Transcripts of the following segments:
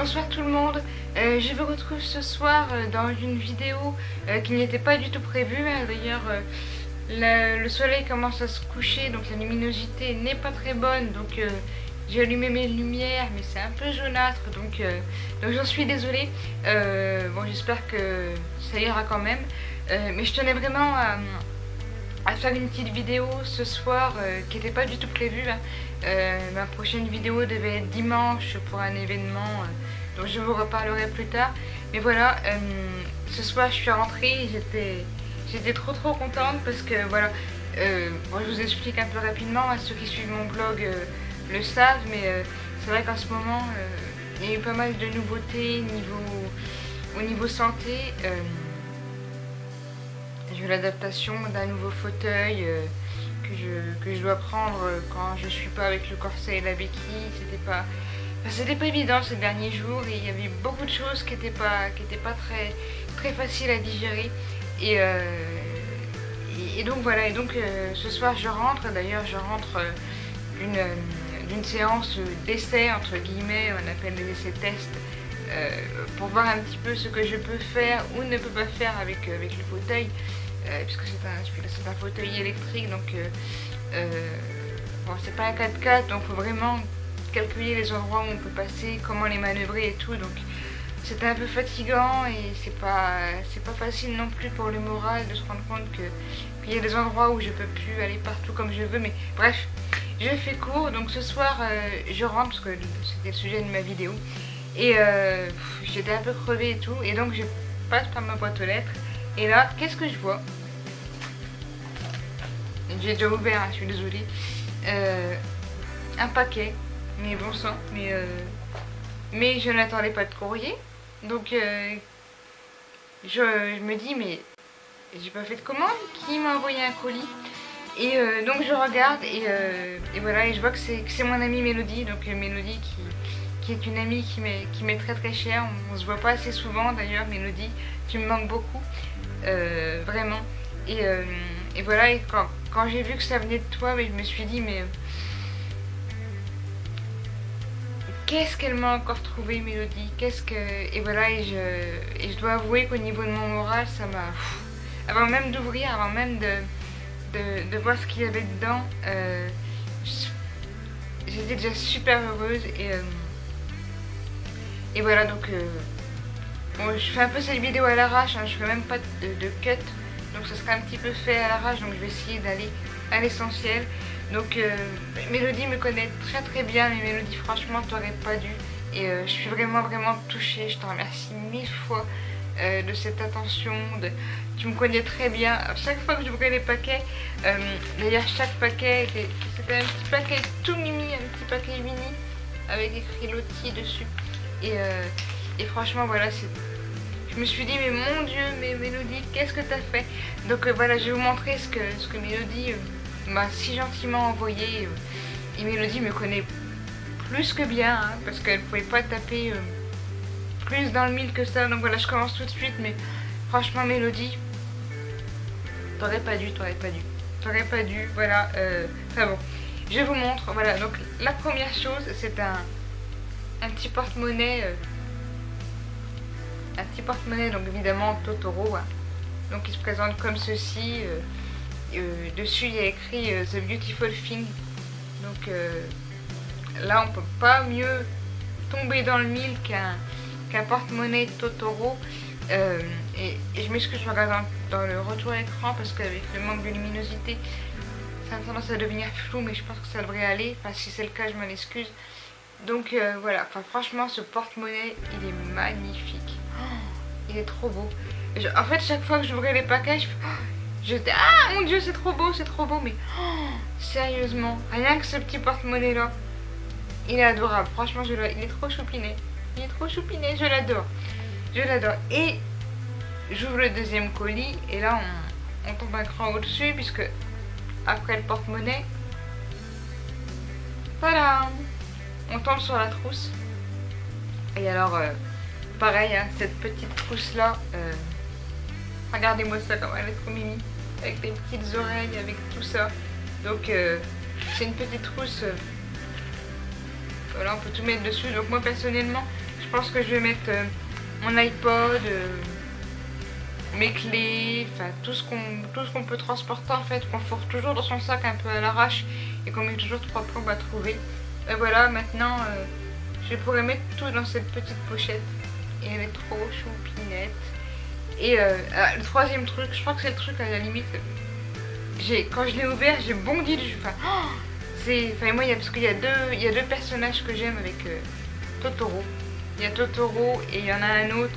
Bonsoir tout le monde, je vous retrouve ce soir dans une vidéo qui n'était pas du tout prévue. D'ailleurs, le soleil commence à se coucher, donc la luminosité n'est pas très bonne. Donc j'ai allumé mes lumières, mais c'est un peu jaunâtre, donc j'en suis désolée. Bon, j'espère que ça ira quand même. Mais je tenais vraiment à faire une petite vidéo ce soir qui n'était pas du tout prévue. Ma prochaine vidéo devait être dimanche pour un événement dont je vous reparlerai plus tard. Mais voilà, ce soir je suis rentrée, j'étais trop contente parce que voilà, bon, je vous explique un peu rapidement, ceux qui suivent mon blog le savent, mais c'est vrai qu'en ce moment il y a eu pas mal de nouveautés au niveau santé. J'ai eu l'adaptation d'un nouveau fauteuil que je dois prendre quand je suis pas avec le corset et la béquille. C'était pas évident ces derniers jours et il y avait beaucoup de choses qui étaient pas très faciles à digérer. Et donc voilà, ce soir je rentre, d'ailleurs je rentre d'une séance d'essai entre guillemets, on appelle les essais tests, pour voir un petit peu ce que je peux faire ou ne peux pas faire avec le fauteuil, puisque c'est un fauteuil électrique, donc bon, c'est pas un 4x4, donc il faut vraiment calculer les endroits où on peut passer, comment les manœuvrer et tout, donc c'était un peu fatigant et c'est pas facile non plus pour le moral de se rendre compte qu'il y a des endroits où je peux plus aller partout comme je veux, mais bref, je fais court. Donc ce soir je rentre parce que c'était le sujet de ma vidéo et j'étais un peu crevée et tout, et donc je passe par ma boîte aux lettres et là qu'est-ce que je vois? J'ai déjà ouvert, hein, je suis désolée. Un paquet, mais bon sang, mais je n'attendais pas de courrier, donc je me dis mais j'ai pas fait de commande, qui m'a envoyé un colis? Et donc je regarde et voilà, et je vois que c'est mon amie Mélodie, donc Mélodie qui est une amie qui m'est très chère. On se voit pas assez souvent d'ailleurs. Mélodie, tu me manques beaucoup, vraiment. Et voilà, et quand j'ai vu que ça venait de toi, mais je me suis dit mais qu'est-ce qu'elle m'a encore trouvé, Mélodie? Et voilà, et je dois avouer qu'au niveau de mon moral, ça m'a... Avant même d'ouvrir, avant même de voir ce qu'il y avait dedans, j'étais déjà super heureuse. Et voilà, donc bon, je fais un peu cette vidéo à l'arrache, hein, je ferai même pas de cut, donc ça sera un petit peu fait à l'arrache, donc je vais essayer d'aller à l'essentiel. Donc Mélodie me connaît très bien, mais Mélodie, franchement t'aurais pas dû, et je suis vraiment touchée. Je te remercie 1000 fois de cette attention, tu me connais très bien. À chaque fois que j'ouvrais les paquets, d'ailleurs chaque paquet c'était un petit paquet tout mimi, un petit paquet mini avec écrit Loti dessus, et franchement voilà, je me suis dit mais mon Dieu, mais Mélodie, qu'est-ce que t'as fait? Donc voilà, je vais vous montrer ce que Mélodie m'a si gentiment envoyé. Et Mélodie me connaît plus que bien, hein, parce qu'elle pouvait pas taper plus dans le mille que ça. Donc voilà, je commence tout de suite, mais franchement Mélodie, t'aurais pas dû, voilà. Enfin bon, je vous montre. Voilà, donc la première chose, c'est un petit porte-monnaie, donc évidemment Totoro, hein. Donc il se présente comme ceci. Dessus il y a écrit The Beautiful Thing. Donc là on peut pas mieux tomber dans le mille qu'un porte-monnaie Totoro. Et je m'excuse, je regarde dans le retour à écran parce qu'avec le manque de luminosité ça a tendance à devenir flou, mais je pense que ça devrait aller. Enfin, si c'est le cas, je m'en excuse. Donc voilà, enfin, franchement ce porte-monnaie il est magnifique. Oh, il est trop beau. En fait, chaque fois que j'ouvrais les paquets, j'étais ah mon Dieu, c'est trop beau, mais oh, sérieusement, rien que ce petit porte-monnaie là, il est adorable. Franchement, il est trop choupiné, je l'adore. Et j'ouvre le deuxième colis et là on tombe un cran au-dessus, puisque après le porte-monnaie, voilà, on tombe sur la trousse. Et alors pareil, hein, cette petite trousse là, regardez-moi ça, comme elle est trop mimi, avec des petites oreilles, avec tout ça. Donc c'est une petite trousse, voilà, on peut tout mettre dessus. Donc moi personnellement, je Je pense que je vais mettre mon iPod, mes clés, enfin tout ce qu'on peut transporter en fait, qu'on fourre toujours dans son sac un peu à l'arrache et qu'on met toujours 3 plombes à trouver. Et voilà, maintenant je pourrais mettre tout dans cette petite pochette et elle est trop choupinette. Et le troisième truc, je crois que c'est le truc à la limite, quand je l'ai ouvert, j'ai bondi dessus. Enfin, moi, parce qu'il y a deux personnages que j'aime avec Totoro. Il y a Totoro et il y en a un autre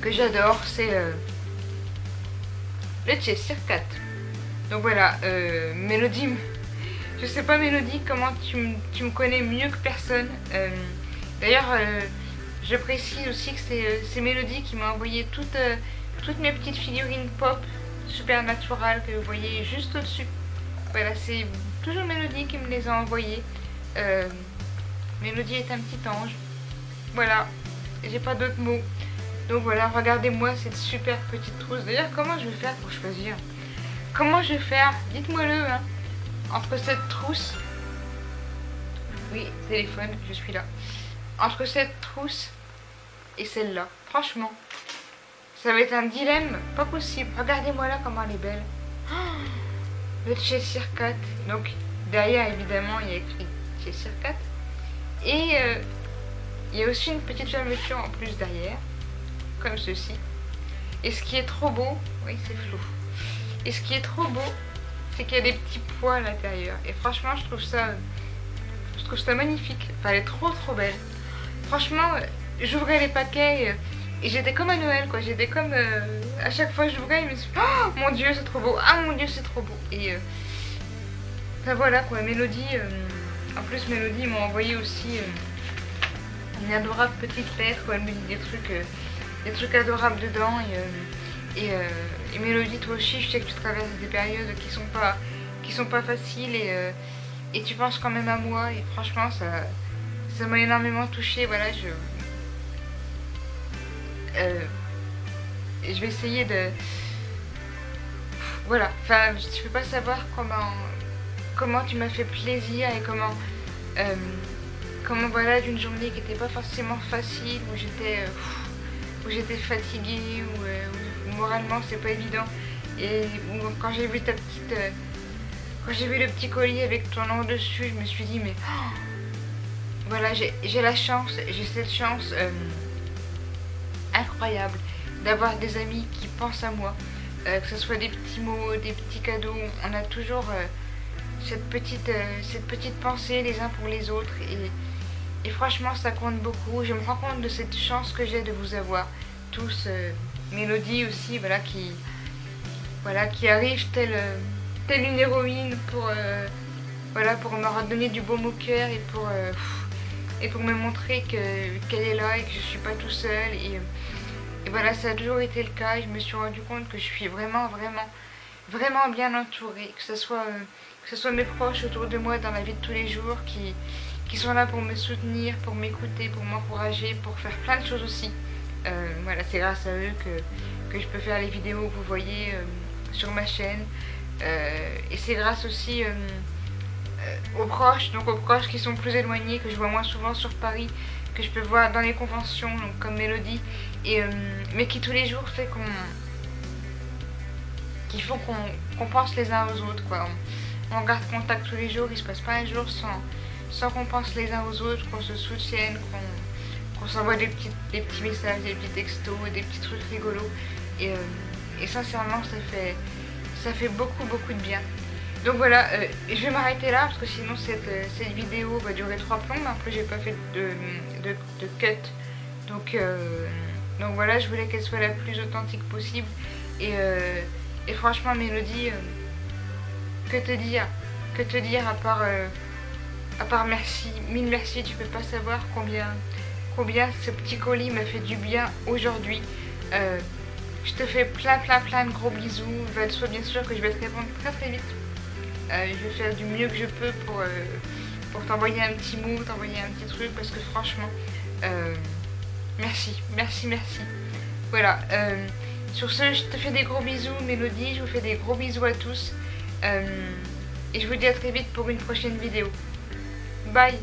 que j'adore, c'est le Cheshire Cat. Donc voilà, Mélodie, je sais pas Mélodie, comment tu me connais mieux que personne. D'ailleurs, je précise aussi que c'est Mélodie qui m'a envoyé toutes mes petites figurines pop Supernatural que vous voyez juste au-dessus. Voilà, c'est toujours Mélodie qui me les a envoyées. Mélodie est un petit ange. Voilà, j'ai pas d'autres mots. Donc voilà, regardez-moi cette super petite trousse. D'ailleurs, comment je vais faire pour choisir? Comment je vais faire? Dites-moi-le, hein. Entre cette trousse... Oui, téléphone, je suis là. Entre cette trousse et celle-là. Franchement, ça va être un dilemme pas possible. Regardez-moi là comment elle est belle. Oh, le Cheshire Cat. Donc, derrière, évidemment, il y a écrit Cheshire Cat. Et il y a aussi une petite fermeture en plus derrière. Comme ceci. Et ce qui est trop beau... Oui, c'est flou. Et ce qui est trop beau, c'est qu'il y a des petits pois à l'intérieur. Et franchement, je trouve ça magnifique. Enfin, elle est trop belle. Franchement, j'ouvrais les paquets et j'étais comme à Noël, quoi. J'étais comme... à chaque fois que j'ouvrais, je me suis dit, oh mon Dieu, c'est trop beau. Ah mon Dieu, c'est trop beau. Et enfin, voilà, quoi. Mélodie... en plus, Mélodie m'a envoyé aussi une adorable petite lettre où elle me dit des trucs adorables dedans. Et Mélodie, toi aussi, je sais que tu traverses des périodes qui sont pas faciles et tu penses quand même à moi. Et franchement, ça m'a énormément touchée. Voilà, je vais essayer de... Voilà, enfin, je peux pas savoir comment tu m'as fait plaisir et comment voilà, d'une journée qui n'était pas forcément facile, où j'étais fatiguée, où moralement c'est pas évident, et où quand j'ai vu quand j'ai vu le petit colis avec ton nom dessus, je me suis dit mais voilà, j'ai la chance, j'ai cette chance incroyable d'avoir des amis qui pensent à moi, que ce soit des petits mots, des petits cadeaux. On a toujours cette petite pensée les uns pour les autres et franchement ça compte beaucoup. Je me rends compte de cette chance que j'ai de vous avoir tous. Mélodie aussi, voilà, qui arrive telle une héroïne pour me redonner du baume au cœur et pour me montrer qu'elle est là et que je suis pas tout seul. Et voilà, ça a toujours été le cas. Je me suis rendu compte que je suis vraiment bien entourée, que ce soit mes proches autour de moi dans la vie de tous les jours qui sont là pour me soutenir, pour m'écouter, pour m'encourager, pour faire plein de choses aussi. Voilà, c'est grâce à eux que je peux faire les vidéos que vous voyez sur ma chaîne. Et c'est grâce aussi aux proches qui sont plus éloignés, que je vois moins souvent sur Paris, que je peux voir dans les conventions, donc comme Mélodie, mais qui tous les jours font qu'on pense les uns aux autres, quoi. On garde contact tous les jours, il se passe pas un jour sans qu'on pense les uns aux autres, qu'on se soutienne, qu'on s'envoie des petits messages, des petits textos, des petits trucs rigolos. Et sincèrement, ça fait beaucoup de bien. Donc voilà, je vais m'arrêter là parce que sinon cette vidéo va durer 3 plombes. En plus, j'ai pas fait de cut. Donc voilà, je voulais qu'elle soit la plus authentique possible. Et franchement, Mélodie, que te dire à part merci, mille merci. Tu peux pas savoir combien ce petit colis m'a fait du bien aujourd'hui. Je te fais plein de gros bisous. Sois bien sûr que je vais te répondre très vite. Je vais faire du mieux que je peux pour t'envoyer un petit mot, t'envoyer un petit truc, parce que franchement, merci. Voilà, sur ce, je te fais des gros bisous, Mélodie, je vous fais des gros bisous à tous. Et je vous dis à très vite pour une prochaine vidéo. Bye.